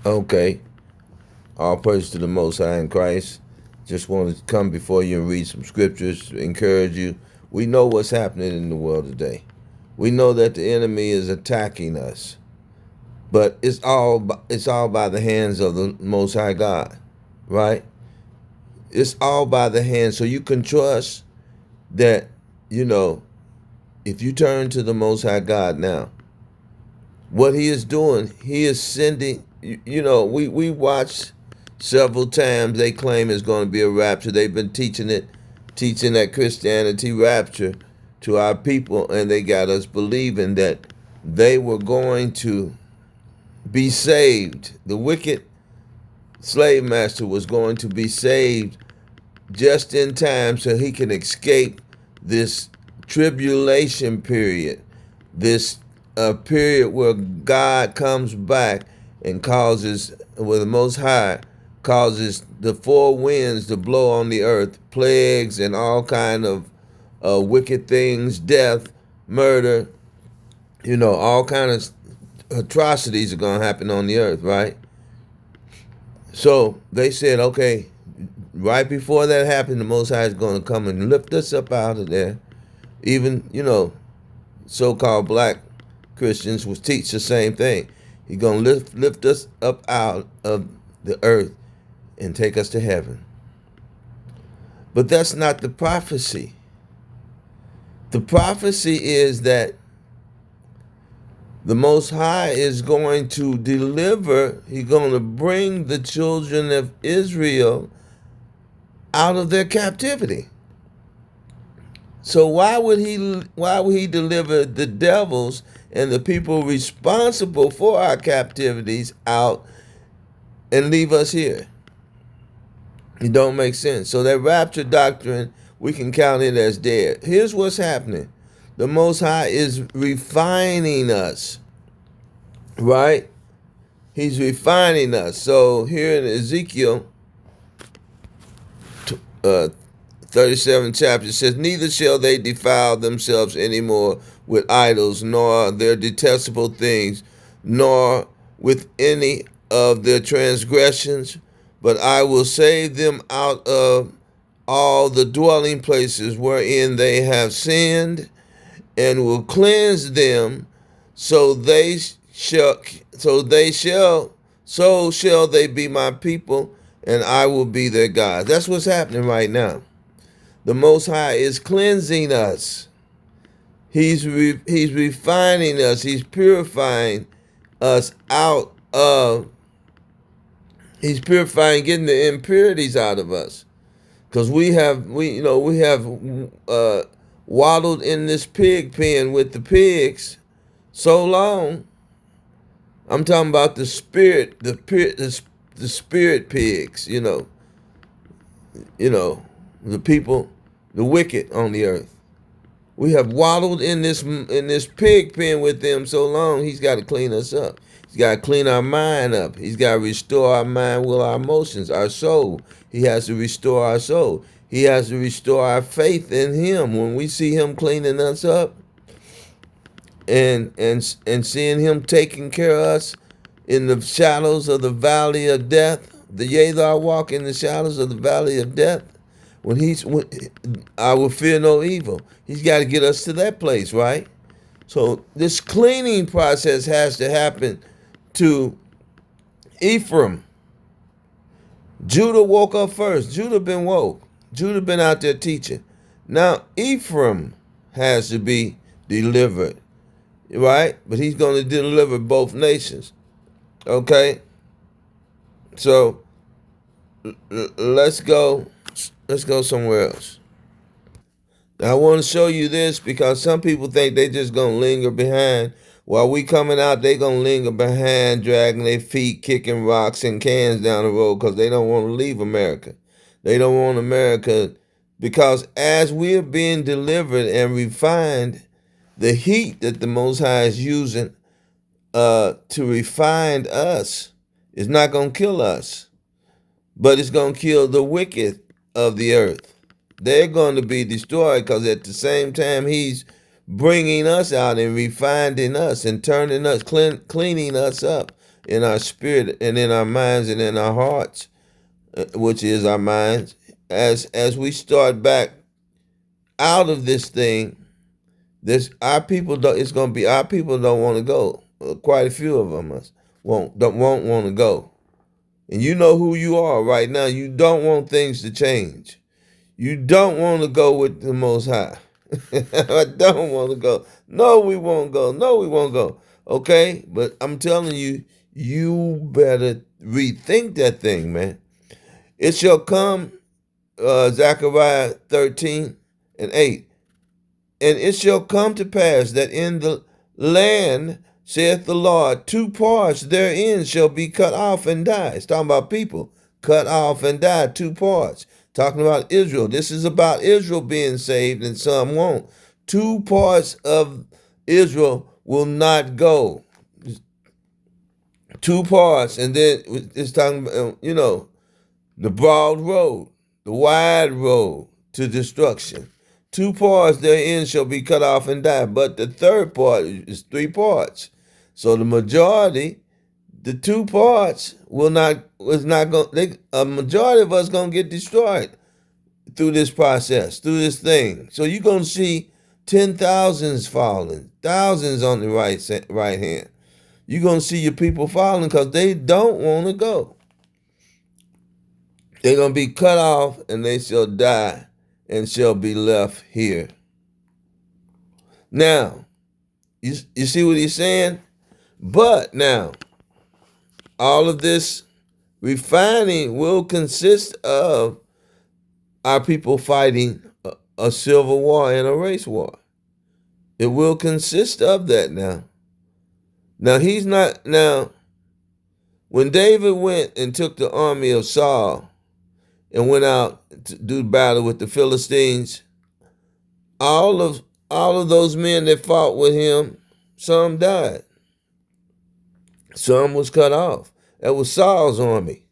Okay. All praise to the Most High in Christ. Just wanted to come before you and read some scriptures to encourage you. We know what's happening in the world today. We know that the enemy is attacking us, but it's all by the hands of the Most High God, right? It's all by the hand, so you can trust that you know if you turn to the Most High God now, what He is doing, He is sending. We watched several times. They claim it's going to be a rapture. They've been teaching that Christianity rapture to our people, and they got us believing that they were going to be saved. The wicked slave master was going to be saved just in time so he can escape this tribulation period, this period where God comes back and causes, where the Most High causes the four winds to blow on the earth, plagues and all kind of wicked things, death, murder, all kind of atrocities are going to happen on the earth, right? So they said, okay, right before that happened, the Most High is going to come and lift us up out of there. Even, so-called black Christians will teach the same thing. He's going to lift us up out of the earth and take us to heaven. But that's not the prophecy. The prophecy is that the Most High is going to deliver, He's going to bring the children of Israel out of their captivity. So why would he deliver the devils and the people responsible for our captivities out and leave us here? It don't make sense. So that rapture doctrine, we can count it as dead. Here's what's happening. The Most High is refining us, right? He's refining us. So here in Ezekiel 37 chapter, it says, neither shall they defile themselves anymore with idols, nor their detestable things, nor with any of their transgressions, but I will save them out of all the dwelling places wherein they have sinned, and will cleanse them, so they shall so shall they be my people, and I will be their God. That's what's happening right now. The Most High is cleansing us. He's refining us. He's purifying us out of. He's purifying, getting the impurities out of us, because we have waddled in this pig pen with the pigs so long. I'm talking about the spirit, the spirit pigs. The people, the wicked on the earth. We have waddled in this pig pen with them so long. He's got to clean us up. He's got to clean our mind up. He's got to restore our mind, will, our emotions, our soul. He has to restore our soul. He has to restore our faith in Him. When we see Him cleaning us up and seeing Him taking care of us in the shadows of the valley of death, yea, though I walk in the shadows of the valley of death, when I will fear no evil. He's got to get us to that place, right? So this cleaning process has to happen to Ephraim. Judah woke up first. Judah been woke. Judah been out there teaching. Now Ephraim has to be delivered, right? But he's going to deliver both nations. Okay? So let's go somewhere else. Now, I want to show you this because some people think they just going to linger behind. While we coming out, they going to linger behind, dragging their feet, kicking rocks and cans down the road because they don't want to leave America. They don't want America, because as we're being delivered and refined, the heat that the Most High is using to refine us is not going to kill us, but it's going to kill the wicked of the earth. They're going to be destroyed because at the same time He's bringing us out and refining us and turning us, cleaning us up in our spirit and in our minds and in our hearts, which is our minds, as we start back out of this thing. This our people don't. It's going to be our people don't want to go. Quite a few of them won't want to go. And you know who you are right now. You don't want things to change. You don't want to go with the Most High. I don't want to go. No, we won't go. No, we won't go. Okay? But I'm telling you, you better rethink that thing, man. It shall come, Zechariah 13:8. And it shall come to pass that in the land, saith the Lord, two parts therein shall be cut off and die. It's talking about people cut off and die, two parts. Talking about Israel. This is about Israel being saved and some won't. Two parts of Israel will not go. Two parts. And then it's talking about, the broad road, the wide road to destruction. Two parts therein shall be cut off and die. But the third part is three parts. So the majority, the two parts a majority of us going to get destroyed through this process, through this thing. So you're going to see 10,000s falling, thousands on the right hand. You're going to see your people falling because they don't want to go. They're going to be cut off and they shall die and shall be left here. Now, you see what he's saying? But now, all of this refining will consist of our people fighting a civil war and a race war. It will consist of that now. Now, when David went and took the army of Saul and went out to do battle with the Philistines, all of those men that fought with him, some died. Some was cut off. That was Saul's army.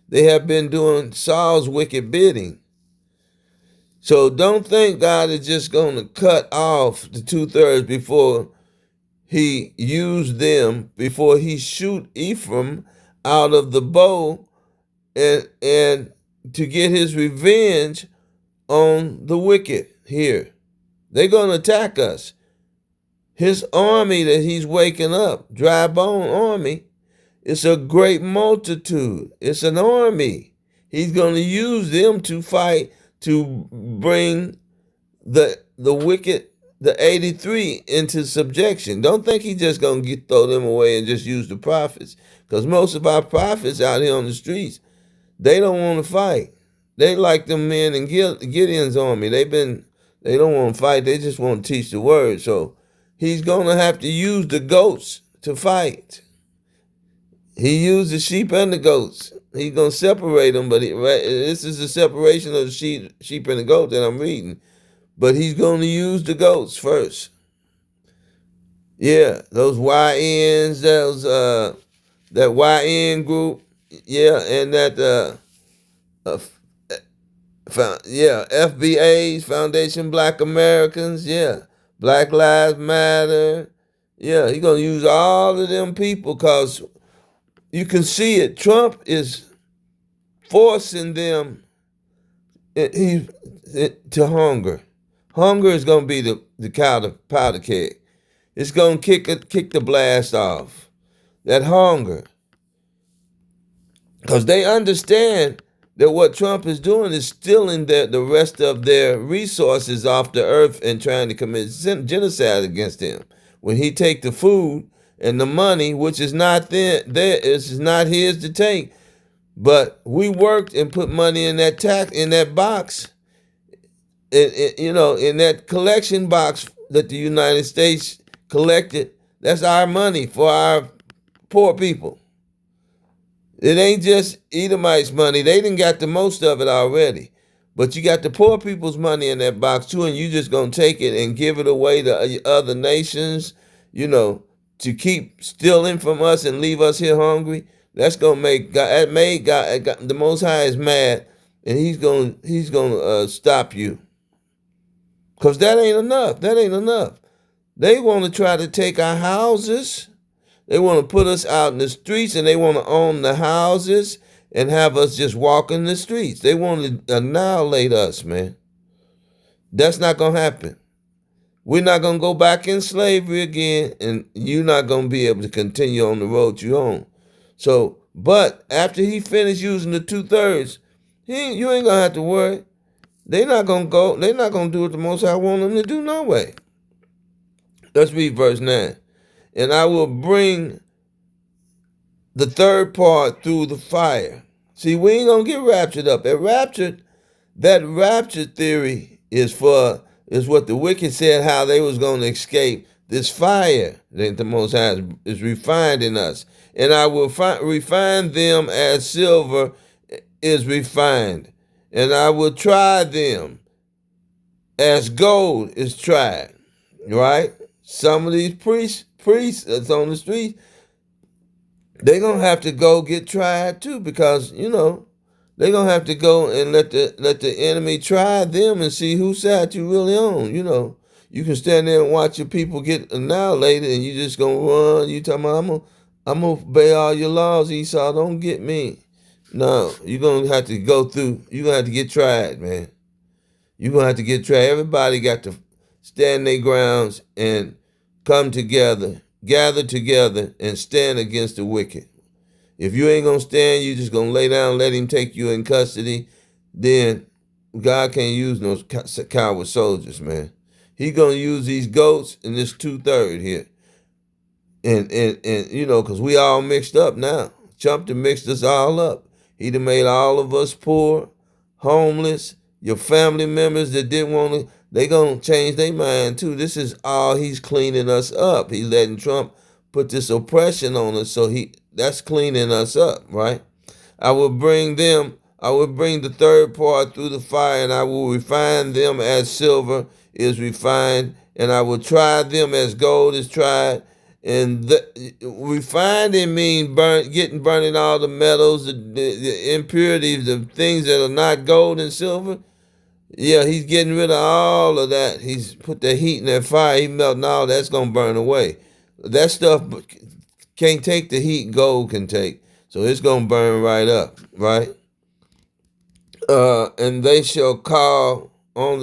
They have been doing Saul's wicked bidding. So don't think God is just going to cut off the 2/3 before he used them, before he shoot Ephraim out of the bow and to get his revenge on the wicked here. They're going to attack us. His army that he's waking up, dry bone army, it's a great multitude. It's an army. He's going to use them to fight to bring the wicked, the 83, into subjection. Don't think he's just going to throw them away and just use the prophets. Because most of our prophets out here on the streets, they don't want to fight. They like them men in Gideon's army. They don't want to fight. They just want to teach the word. So he's going to have to use the goats to fight. He used the sheep and the goats. He's going to separate them, but this is the separation of the sheep and the goat that I'm reading. But he's going to use the goats first. Yeah, those YNs, that YN group, yeah, and that FBA's, Foundation Black Americans, yeah, Black Lives Matter, yeah, he's going to use all of them people because you can see it. Trump is forcing them to hunger. Hunger is going to be the powder keg. It's going to kick the blast off. That hunger. Because they understand that what Trump is doing is stealing the rest of their resources off the earth and trying to commit genocide against them. When he take the food and the money, which is not it's not his to take, but we worked and put money in that box, in that collection box that the United States collected. That's our money for our poor people. It ain't just Edomites' money. They done got the most of it already. But you got the poor people's money in that box too, and you just gonna take it and give it away to other nations, to keep stealing from us and leave us here hungry. That's gonna make God. The Most High is mad, and He's gonna stop you. Cause that ain't enough. That ain't enough. They want to try to take our houses. They want to put us out in the streets, and they want to own the houses and have us just walk in the streets. They want to annihilate us, man. That's not going to happen. We're not going to go back in slavery again, and you're not going to be able to continue on the road you're on. So, but after he finished using the 2/3, you ain't going to have to worry. They're not going to go. They're not going to do what the Most High want them to do no way. Let's read verse 9. And I will bring the third part through the fire. See, we ain't going to get raptured up. That rapture theory is what the wicked said, how they was going to escape this fire that the Most High is refined in us. And I will refine them as silver is refined. And I will try them as gold is tried. Right? Some of these priests that's on the street, they're going to have to go get tried too, because, they're going to have to go and let the enemy try them and see whose side you really on. You can stand there and watch your people get annihilated, and you just going to run. You talking about, I'm going to obey all your laws, Esau. Don't get me. No, you're going to have to go through. You're going to have to get tried, man. You're going to have to get tried. Everybody got to stand their grounds and come together, gather together, and stand against the wicked. If you ain't going to stand, you just going to lay down and let him take you in custody, then God can't use those coward soldiers, man. He going to use these goats and this 2/3 here. And because we all mixed up now. Trump done mixed us all up. He done made all of us poor, homeless, your family members that didn't want to, they going to change their mind too. This is all he's cleaning us up. He letting Trump put this oppression on us, so that's cleaning us up, right? I will bring the third part through the fire, and I will refine them as silver is refined, and I will try them as gold is tried. And refining means burning all the metals, the impurities, the things that are not gold and silver. Yeah, he's getting rid of all of that. He's put the heat in that fire. He melting all that's going to burn away. That stuff can't take the heat gold can take. So it's going to burn right up, right? And they shall call on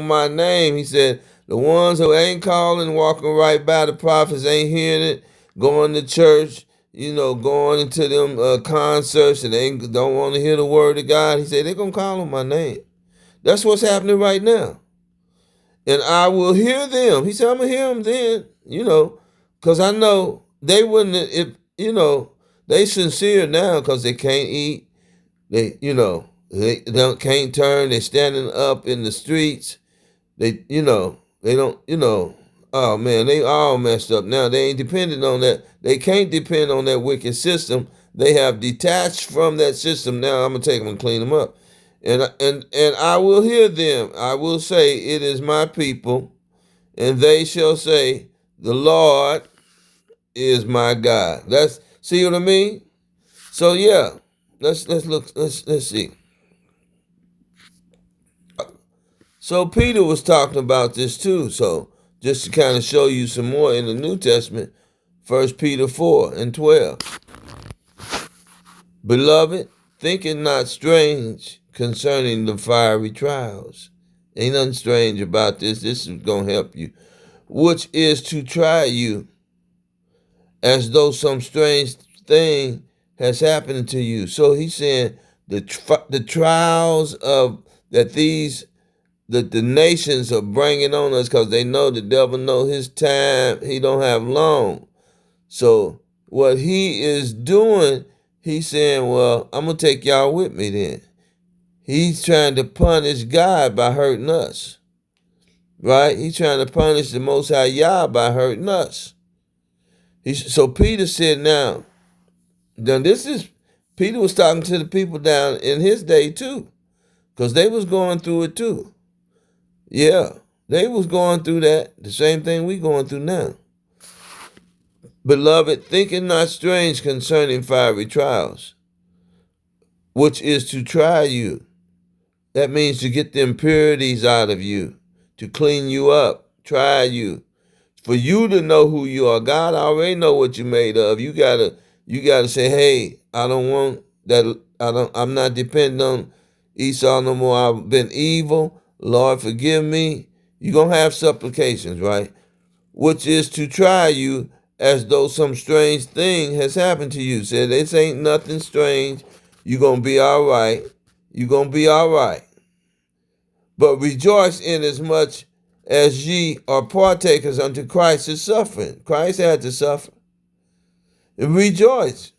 my name. He said, the ones who ain't calling, walking right by the prophets, ain't hearing it, going to church, going into them concerts, and they don't want to hear the word of God. He said, they're going to call on my name. That's what's happening right now. And I will hear them. He said, I'm going to hear them then, because I know they wouldn't, they sincere now because they can't eat. They can't turn. They're standing up in the streets. They don't, oh man, they all messed up now. They ain't dependent on that. They can't depend on that wicked system. They have detached from that system. Now I'm going to take them and clean them up. And I will hear them. I will say, it is my people, and they shall say, the Lord is my God. See what I mean? So yeah, let's look. Let's see. So Peter was talking about this too. So just to kind of show you some more in the New Testament, 1 Peter 4:12. Beloved, think it not strange concerning the fiery trials. Ain't nothing strange about this. This is going to help you. Which is to try you as though some strange thing has happened to you. So he's saying the trials of that the nations are bringing on us, because they know the devil know his time. He don't have long. So what he is doing, he's saying, well, I'm going to take y'all with me then. He's trying to punish God by hurting us. Right? He's trying to punish the Most High Yah by hurting us. So Peter said now Peter was talking to the people down in his day too, because they was going through it too. Yeah, they was going through that, the same thing we going through now. Beloved, think it not strange concerning fiery trials, which is to try you. That means to get the impurities out of you, to clean you up, try you. for you to know who you are. God already know what you're made of. You gotta say, hey, I don't want that. I'm not dependent on Esau no more. I've been evil. Lord, forgive me. You're gonna have supplications, right? Which is to try you as though some strange thing has happened to you. Say, this ain't nothing strange. You're gonna be all right. You're gonna be all right. But rejoice in as much as ye are partakers unto Christ's suffering. Christ had to suffer. Rejoice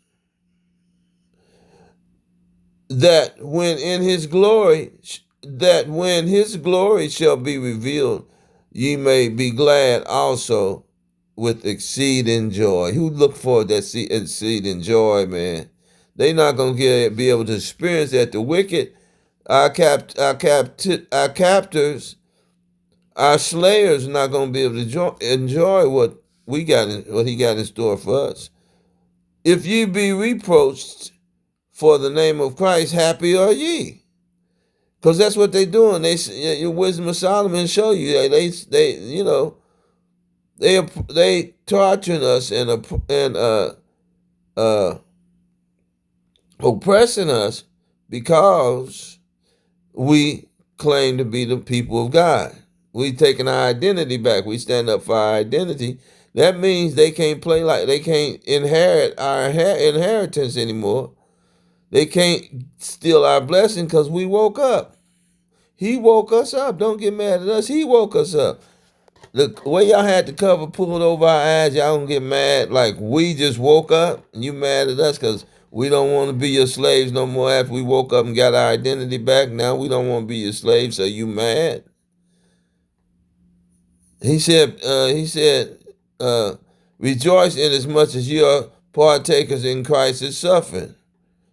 that when his glory shall be revealed, ye may be glad also with exceeding joy. Who look for that exceeding joy, man? They not gonna be able to experience that. The wicked, our captors, our slayers, not gonna be able to enjoy what what he got in store for us. If ye be reproached for the name of Christ, happy are ye. Because that's what they doing. Your Wisdom of Solomon show you they torturing us and oppressing us because we claim to be the people of God. We taking our identity back. We stand up for our identity. That means they can't inherit our inheritance anymore. They can't steal our blessing because we woke up. He woke us up. Don't get mad at us. He woke us up. The way y'all had the cover pulled over our eyes, y'all don't get mad like we just woke up and you mad at us because we don't want to be your slaves no more after we woke up and got our identity back. Now we don't want to be your slaves, so you mad? He said, rejoice in as much as you are partakers in Christ's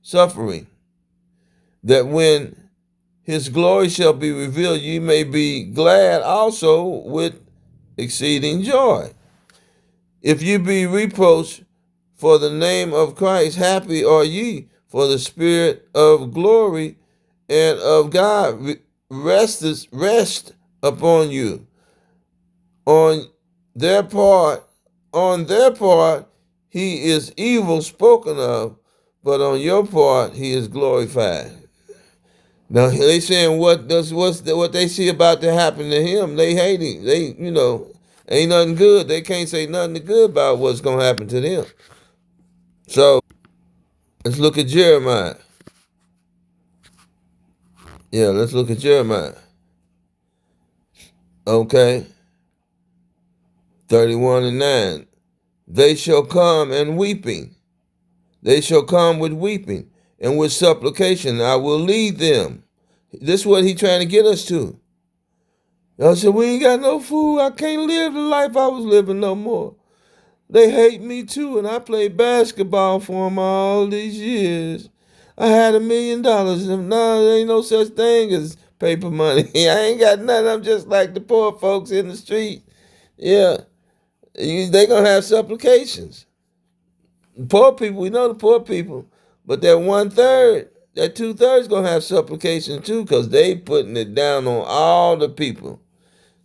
suffering, that when his glory shall be revealed, you may be glad also with exceeding joy. If you be reproached for the name of Christ, happy are ye, for the Spirit of glory and of God rest upon you. On their part, he is evil spoken of, but on your part, he is glorified. Now they saying what they see about to happen to him. They hate him. Ain't nothing good. They can't say nothing good about what's gonna happen to them. So let's look at Jeremiah. Yeah, let's look at Jeremiah. Okay, 31:9. They shall come and weeping. They shall come with weeping and with supplication. I will lead them. This is what he trying to get us to. I said, we ain't got no food. I can't live the life I was living no more. They hate me too, and I played basketball for them all these years. I had $1 million, and now there ain't no such thing as paper money. I ain't got nothing. I'm just like the poor folks in the street. Yeah, they gonna have supplications. Poor people, we know the poor people, but that 1/3, that 2/3 gonna have supplications too, because they putting it down on all the people.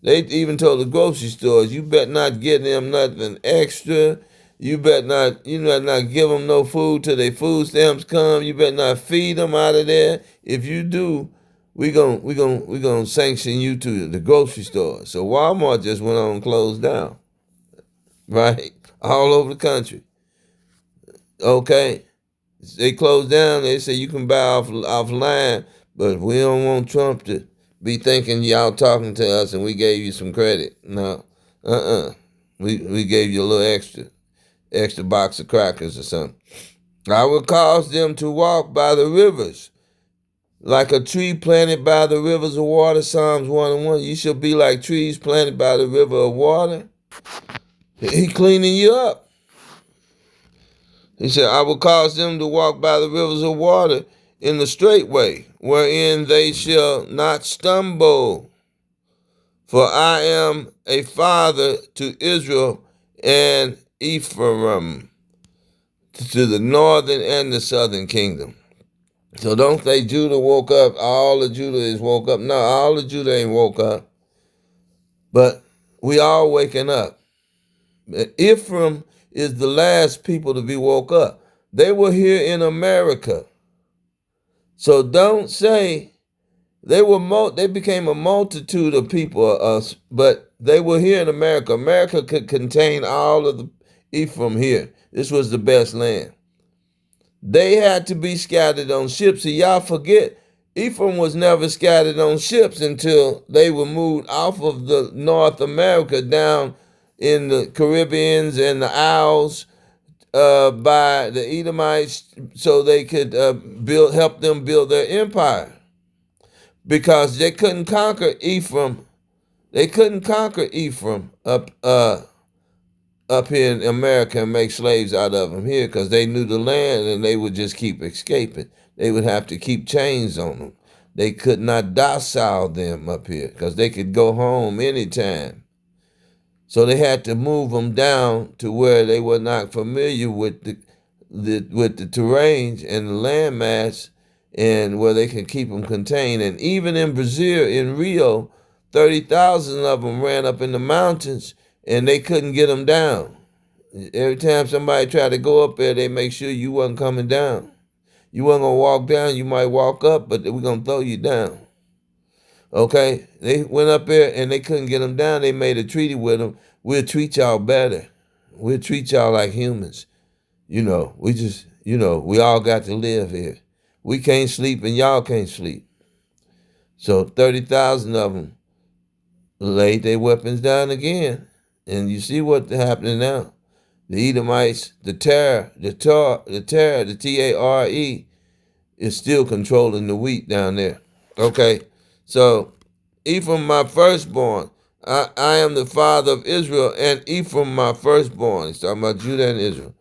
They even told the grocery stores, you better not give them nothing extra. You better not give them no food till their food stamps come. You better not feed them out of there. If you do, we gonna sanction you to the grocery store. So Walmart just went on and closed down, right? All over the country. Okay, they closed down. They say you can buy offline, but we don't want Trump to be thinking y'all talking to us and we gave you some credit. No, we gave you a little extra box of crackers or something. I will cause them to walk by the rivers, like a tree planted by the rivers of water. Psalms 1:1. You shall be like trees planted by the river of water. He cleaning you up. He said, I will cause them to walk by the rivers of water in the straight way, wherein they shall not stumble. For I am a father to Israel and Ephraim, to the northern and the southern kingdom. So don't say Judah woke up, all of Judah is woke up. No, all of Judah ain't woke up. But we all waking up. Ephraim is the last people to be woke up. They were here in America. So don't say they became a multitude of people, but they were here in America. America could contain all of the Ephraim here. This was the best land. They had to be scattered on ships. See, y'all forget, Ephraim was never scattered on ships until they were moved off of the North America down in the Caribbeans and the Isles by the Edomites, so they could help them build their empire. Because they couldn't conquer Ephraim. They couldn't conquer Ephraim up here in America and make slaves out of them here, because they knew the land and they would just keep escaping. They would have to keep chains on them. They could not docile them up here because they could go home anytime. So they had to move them down to where they were not familiar with the terrain and the landmass, and where they can keep them contained. And even in Brazil, in Rio, 30,000 of them ran up in the mountains and they couldn't get them down. Every time somebody tried to go up there, they make sure you wasn't coming down. You wasn't going to walk down. You might walk up, but we're going to throw you down. Okay? They went up there and they couldn't get them down. They made a treaty with them. We'll treat y'all better. We'll treat y'all like humans. We all got to live here. We can't sleep and y'all can't sleep. So 30,000 of them laid their weapons down again. And you see what's happening now. The Edomites, the Tare, Tare, is still controlling the wheat down there. Okay, so Ephraim, my firstborn, I am the father of Israel, and Ephraim, my firstborn. He's talking about Judah and Israel.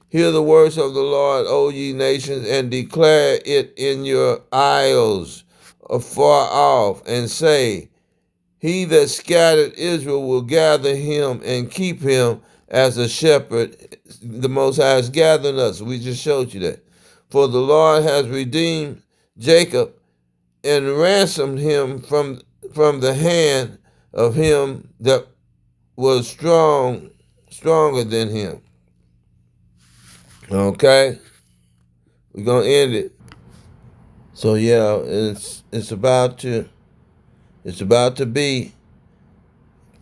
Hear the words of the Lord, O ye nations, and declare it in your isles afar off, and say, He that scattered Israel will gather him and keep him as a shepherd. The Most High has gathered us. We just showed you that. For the Lord has redeemed Jacob and ransomed him from the hand of him that was stronger than him. Okay? We're going to end it. So yeah, it's about to be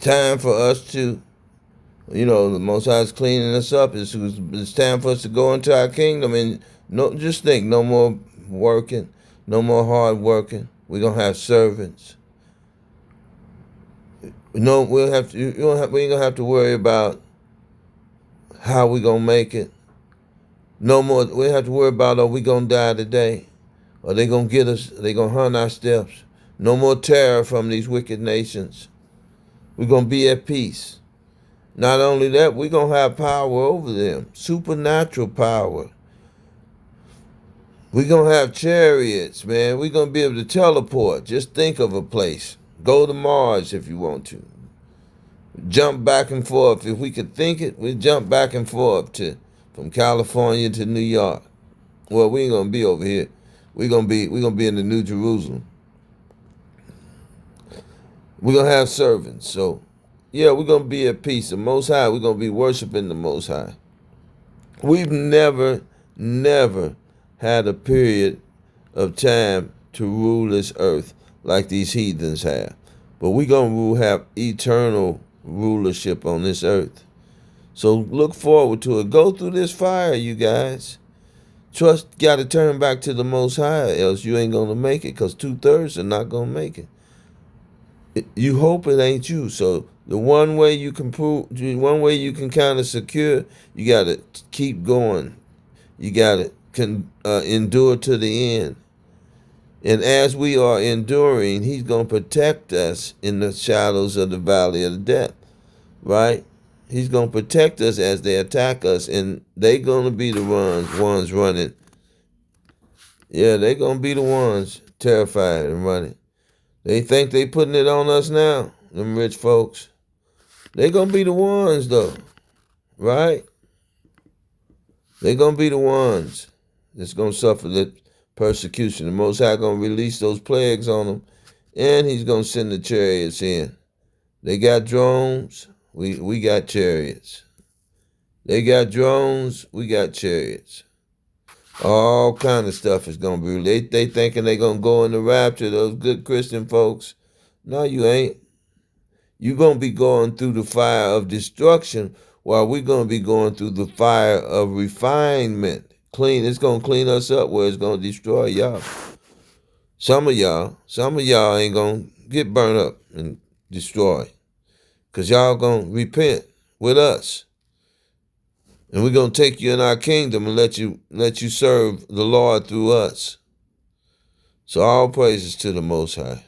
time for us to, the Most High is cleaning us up. It's time for us to go into our kingdom, and just think, no more working, no more hard working. We're gonna have servants. No, we ain't gonna have to worry about how we gonna make it. No more. We don't have to worry about, are we gonna die today? Are they gonna get us? Are they gonna hunt our steps? No more terror from these wicked nations. We're going to be at peace. Not only that, we're going to have power over them. Supernatural power. We're going to have chariots, man. We're going to be able to teleport. Just think of a place. Go to Mars if you want to. Jump back and forth. If we could think it, we'd jump back and forth from California to New York. Well, we ain't going to be over here. We're going to be in the New Jerusalem. We're going to have servants. So, yeah, we're going to be at peace. The Most High, we're going to be worshiping the Most High. We've never had a period of time to rule this earth like these heathens have. But we're going to have eternal rulership on this earth. So look forward to it. Go through this fire, you guys. Got to turn back to the Most High, else you ain't going to make it, because 2/3 are not going to make it. You hope it ain't you. So the one way you can kind of secure, you got to keep going. You got to endure to the end. And as we are enduring, he's going to protect us in the shadows of the valley of the death, right? He's going to protect us as they attack us, and they're going to be the ones running. Yeah, they're going to be the ones terrified and running. They think they putting it on us now, them rich folks. They're going to be the ones, though, right? They're going to be the ones that's going to suffer the persecution. The Most High going to release those plagues on them, and he's going to send the chariots in. They got drones. We got chariots. They got drones, we got chariots. All kind of stuff is gonna be. They thinking they gonna go in the rapture. Those good Christian folks. No, you ain't. You gonna be going through the fire of destruction, while we gonna be going through the fire of refinement. Clean. It's gonna clean us up where it's gonna destroy y'all. Some of y'all ain't gonna get burned up and destroyed, cause y'all gonna repent with us. And we're going to take you in our kingdom and let you serve the Lord through us. So all praises to the Most High.